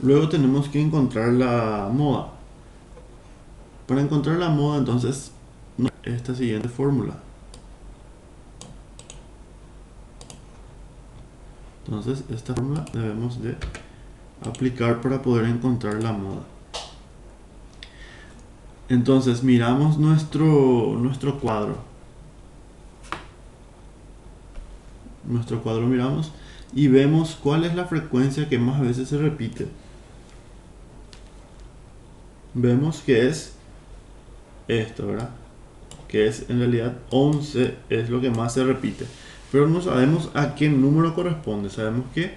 Luego tenemos que encontrar la moda. Para encontrar la moda, entonces, esta siguiente fórmula. Entonces, esta fórmula debemos de aplicar para poder encontrar la moda. Entonces, miramos nuestro cuadro. Nuestro cuadro miramos y vemos cuál es la frecuencia que más veces se repite. Vemos que es esto, ¿verdad? Que es en realidad 11 es lo que más se repite. Pero no sabemos a qué número corresponde. Sabemos que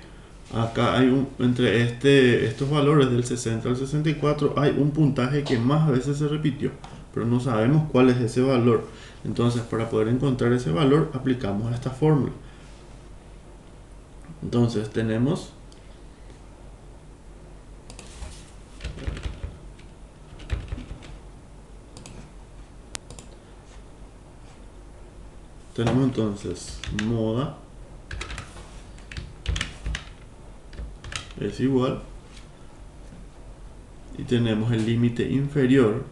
acá hay entre estos valores del 60 al 64 hay un puntaje que más veces se repitió. Pero no sabemos cuál es ese valor. Entonces, para poder encontrar ese valor, aplicamos esta fórmula. Entonces, tenemos entonces moda es igual, y tenemos el límite inferior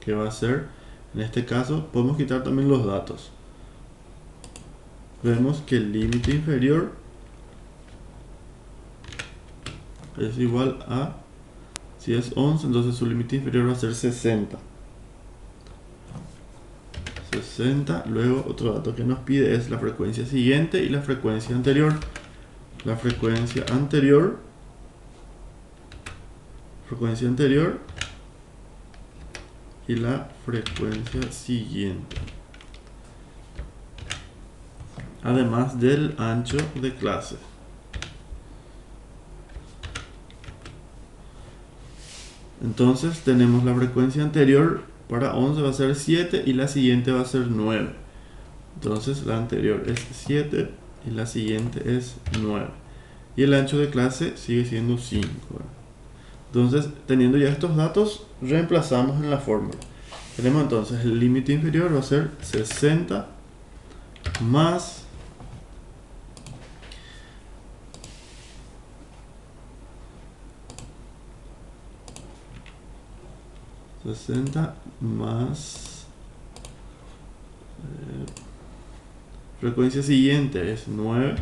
que va a ser, en este caso podemos quitar también los datos. Vemos que el límite inferior es igual a, si es 11, entonces su límite inferior va a ser 60. Luego otro dato que nos pide es la frecuencia siguiente y la frecuencia anterior. La frecuencia anterior y la frecuencia siguiente, además del ancho de clase. Entonces tenemos la frecuencia anterior para 11 va a ser 7 y la siguiente va a ser 9. Entonces la anterior es 7 y la siguiente es 9. Y el ancho de clase sigue siendo 5. Entonces, teniendo ya estos datos, reemplazamos en la fórmula. Tenemos entonces el límite inferior va a ser 60 más 60 más frecuencia siguiente es 9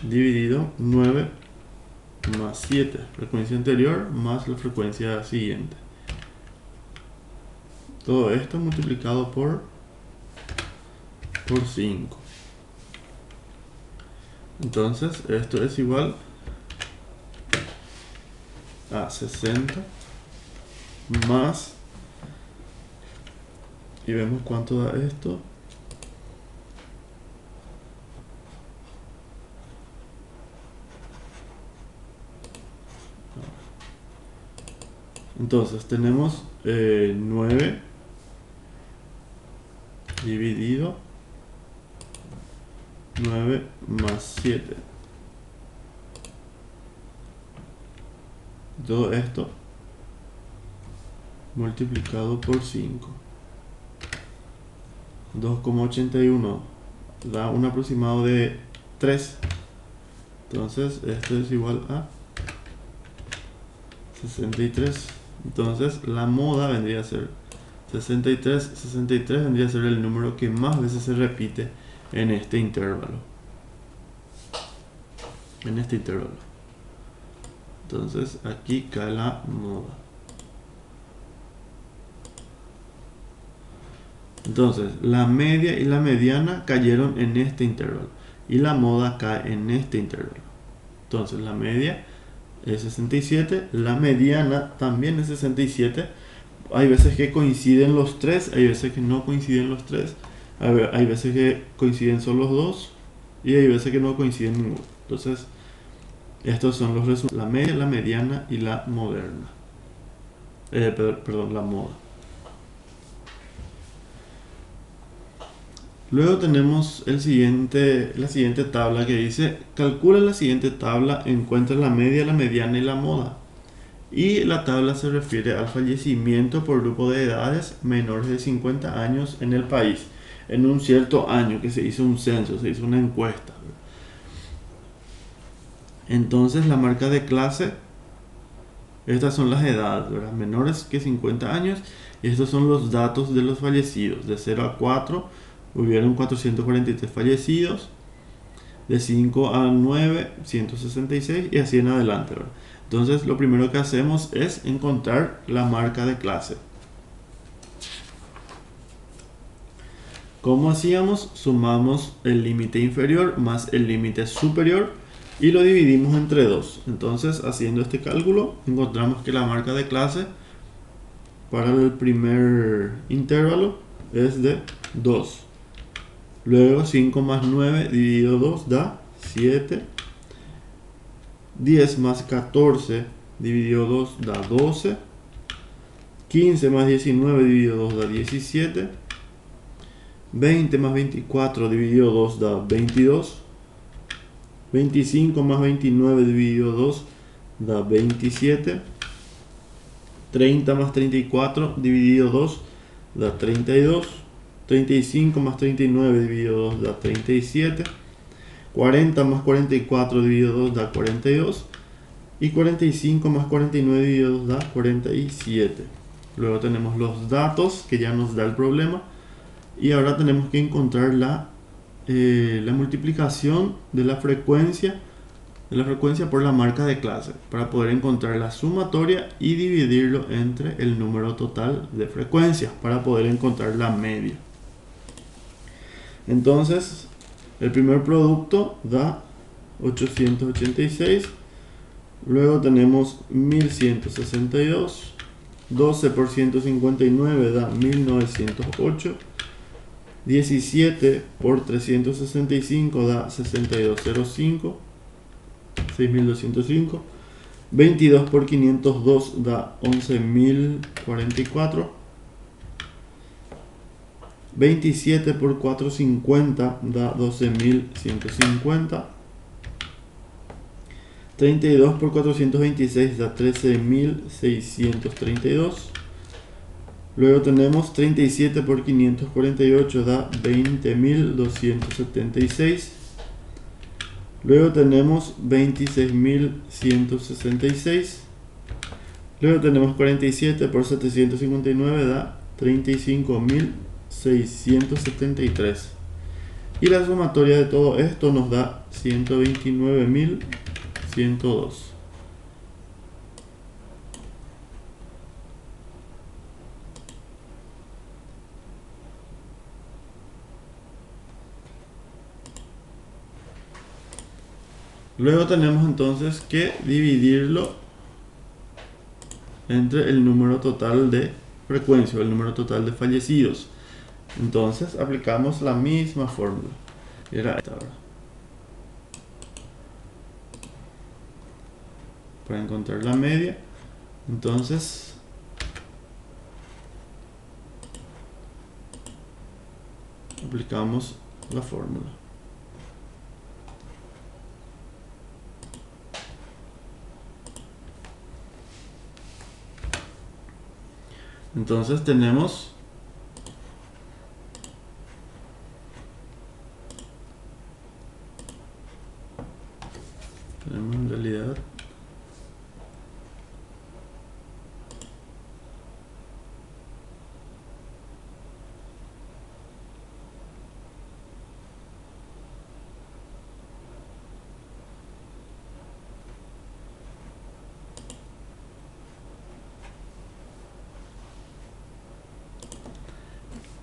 dividido 9 más 7, frecuencia anterior más la frecuencia siguiente. Todo esto multiplicado por 5. Entonces esto es igual a 60 más, y vemos cuánto da esto. Entonces tenemos 9 dividido 9 más 7. Todo esto multiplicado por 5. 2,81 da un aproximado de 3. Entonces esto es igual a 63. Entonces la moda vendría a ser 63. 63 vendría a ser el número que más veces se repite en este intervalo. Entonces aquí cae la moda. Entonces la media y la mediana cayeron en este intervalo y la moda cae en este intervalo. Entonces la media es 67, la mediana también es 67. Hay veces que coinciden los tres, hay veces que no coinciden los tres, hay veces que coinciden solo los dos y hay veces que no coinciden ninguno. Entonces estos son los resultados: la media, la mediana y la moderna. La moda. Luego tenemos la siguiente tabla que dice: calcula la siguiente tabla, encuentra la media, la mediana y la moda. Y la tabla se refiere al fallecimiento por grupo de edades menores de 50 años en el país en un cierto año que se hizo un censo, se hizo una encuesta. Entonces la marca de clase, estas son las edades, ¿verdad? Menores que 50 años, y estos son los datos de los fallecidos. De 0 a 4 hubieron 443 fallecidos, de 5 a 9 166 y así en adelante, ¿verdad? Entonces lo primero que hacemos es encontrar la marca de clase. ¿Cómo hacíamos? Sumamos el límite inferior más el límite superior y lo dividimos entre 2. Entonces, haciendo este cálculo, encontramos que la marca de clase para el primer intervalo es de 2. Luego 5 más 9 dividido 2 da 7. 10 más 14 dividido 2 da 12. 15 más 19 dividido 2 da 17. 20 más 24 dividido 2 da 22. 25 más 29 dividido 2 da 27. 30 más 34 dividido 2 da 32. 35 más 39 dividido 2 da 37. 40 más 44 dividido 2 da 42. Y 45 más 49 dividido 2 da 47. Luego tenemos los datos que ya nos da el problema. Y ahora tenemos que encontrar la multiplicación de la frecuencia por la marca de clase para poder encontrar la sumatoria y dividirlo entre el número total de frecuencias para poder encontrar la media. Entonces, el primer producto da 886, luego tenemos 1162, 12 por 159 da 1908, 17 por 365 da 6205, 6205, 22 por 502 da 11044, 27 por 450 da 12150, 32 por 426 da 13632. Luego tenemos 37 por 548 da 20.276. Luego tenemos 26.166. Luego tenemos 47 por 759 da 35.673. Y la sumatoria de todo esto nos da 129.102. Luego tenemos entonces que dividirlo entre el número total de frecuencia o el número total de fallecidos. Entonces aplicamos la misma fórmula. Era esta, ¿verdad? Para encontrar la media, entonces aplicamos la fórmula. Entonces tenemos en realidad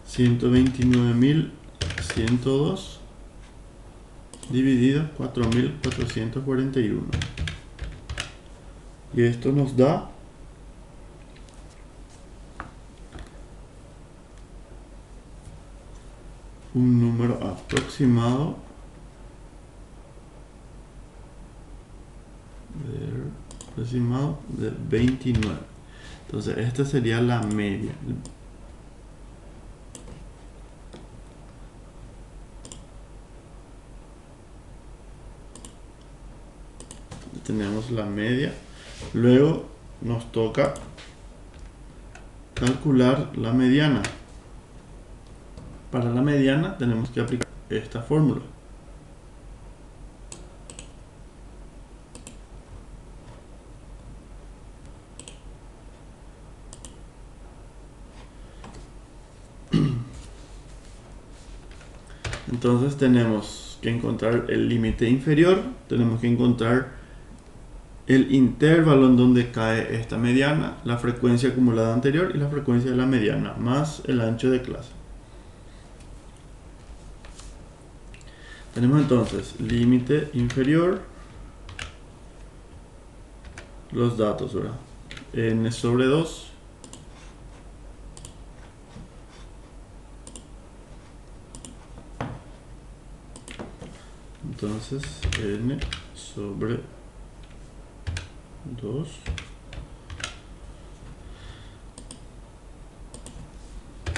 $129.102 dividido 4.441, y esto nos da un número aproximado de 29. Entonces esta sería la media. Tenemos la media. Luego nos toca calcular la mediana. Para la mediana tenemos que aplicar esta fórmula. Entonces tenemos que encontrar el límite inferior, tenemos que encontrar el intervalo en donde cae esta mediana, la frecuencia acumulada anterior y la frecuencia de la mediana, más el ancho de clase. Tenemos entonces límite inferior, los datos, ¿verdad? N sobre 2 entonces N sobre 2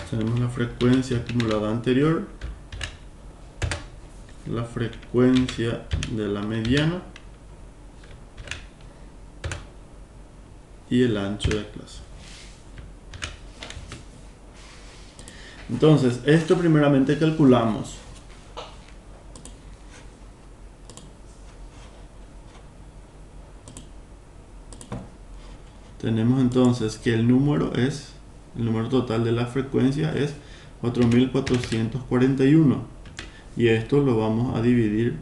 tenemos la frecuencia acumulada anterior, la frecuencia de la mediana y el ancho de clase. Entonces, esto primeramente calculamos. Tenemos entonces que el número total de la frecuencia es 4441. Y esto lo vamos a dividir,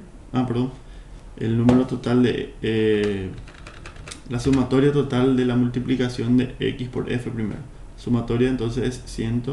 el número total de, la sumatoria total de la multiplicación de x por f primero. Sumatoria entonces es 100